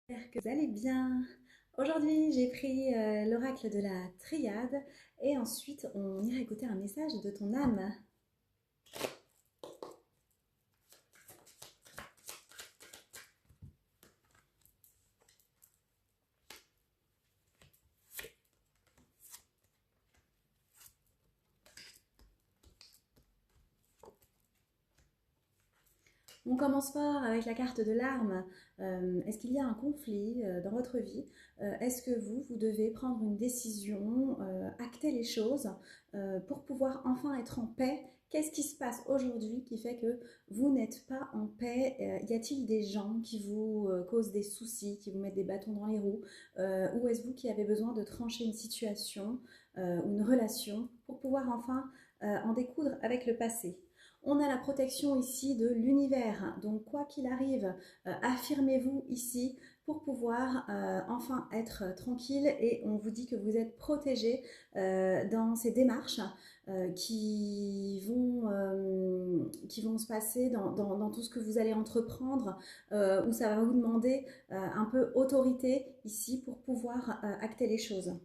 J'espère que vous allez bien. Aujourd'hui, j'ai pris l'oracle de la triade et ensuite on ira écouter un message de ton âme. On commence fort avec la carte de l'arme. Est-ce qu'il y a un conflit dans votre vie? Est-ce que vous devez prendre une décision, acter les choses pour pouvoir enfin être en paix? Qu'est-ce qui se passe aujourd'hui qui fait que vous n'êtes pas en paix? Y a-t-il des gens qui vous causent des soucis, qui vous mettent des bâtons dans les roues? Ou est-ce vous qui avez besoin de trancher une situation ou une relation pour pouvoir enfin en découdre avec le passé? On a la protection ici de l'univers. Donc quoi qu'il arrive, affirmez-vous ici pour pouvoir enfin être tranquille, et on vous dit que vous êtes protégé dans ces démarches qui vont se passer dans tout ce que vous allez entreprendre, où ça va vous demander un peu autorité ici pour pouvoir acter les choses.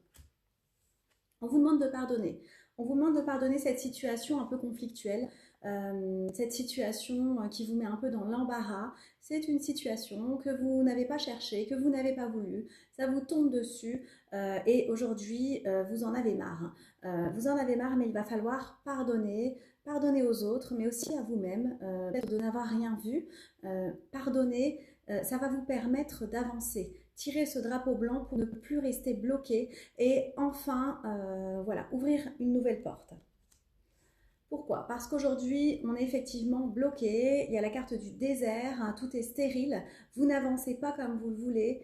On vous demande de pardonner. On vous demande de pardonner cette situation un peu conflictuelle, cette situation qui vous met un peu dans l'embarras. C'est une situation que vous n'avez pas cherchée, que vous n'avez pas voulu. Ça vous tombe dessus et aujourd'hui, vous en avez marre. Vous en avez marre, mais il va falloir pardonner. Pardonner aux autres, mais aussi à vous-même, peut-être de n'avoir rien vu. Pardonner, ça va vous permettre d'avancer. Tirer ce drapeau blanc pour ne plus rester bloqué et enfin, voilà, ouvrir une nouvelle porte. Pourquoi? Parce qu'aujourd'hui, on est effectivement bloqué, il y a la carte du désert, hein, tout est stérile, vous n'avancez pas comme vous le voulez.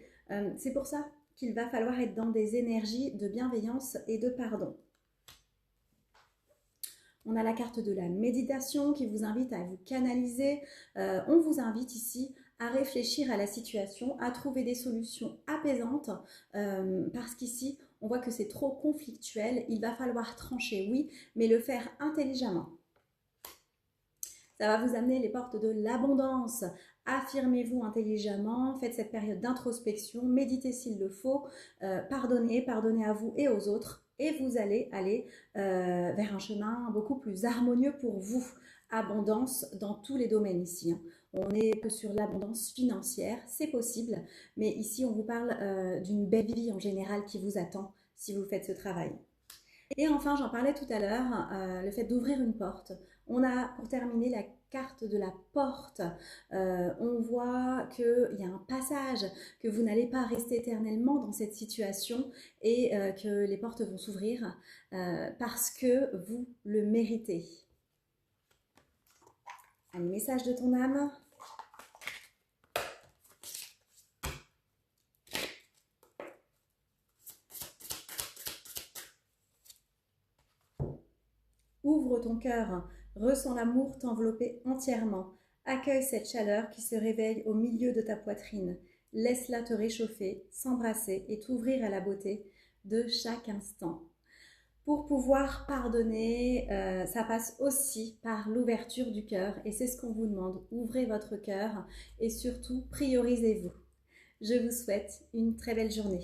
C'est pour ça qu'il va falloir être dans des énergies de bienveillance et de pardon. On a la carte de la méditation qui vous invite à vous canaliser. On vous invite ici à réfléchir à la situation, à trouver des solutions apaisantes, parce qu'ici, on voit que c'est trop conflictuel. Il va falloir trancher, oui, mais le faire intelligemment. Ça va vous amener les portes de l'abondance. Affirmez-vous intelligemment, faites cette période d'introspection, méditez s'il le faut, pardonnez à vous et aux autres, et vous allez aller vers un chemin beaucoup plus harmonieux pour vous. Abondance dans tous les domaines ici, hein. On n'est que sur l'abondance financière, c'est possible, mais ici on vous parle d'une belle vie en général qui vous attend si vous faites ce travail. Et enfin, j'en parlais tout à l'heure, le fait d'ouvrir une porte. On a pour terminer la carte de la porte. On voit qu'il y a un passage, que vous n'allez pas rester éternellement dans cette situation et que les portes vont s'ouvrir parce que vous le méritez. Un message de ton âme. Ouvre ton cœur, ressens l'amour t'envelopper entièrement. Accueille cette chaleur qui se réveille au milieu de ta poitrine. Laisse-la te réchauffer, s'embrasser et t'ouvrir à la beauté de chaque instant. Pour pouvoir pardonner, ça passe aussi par l'ouverture du cœur et c'est ce qu'on vous demande. Ouvrez votre cœur et surtout priorisez-vous. Je vous souhaite une très belle journée.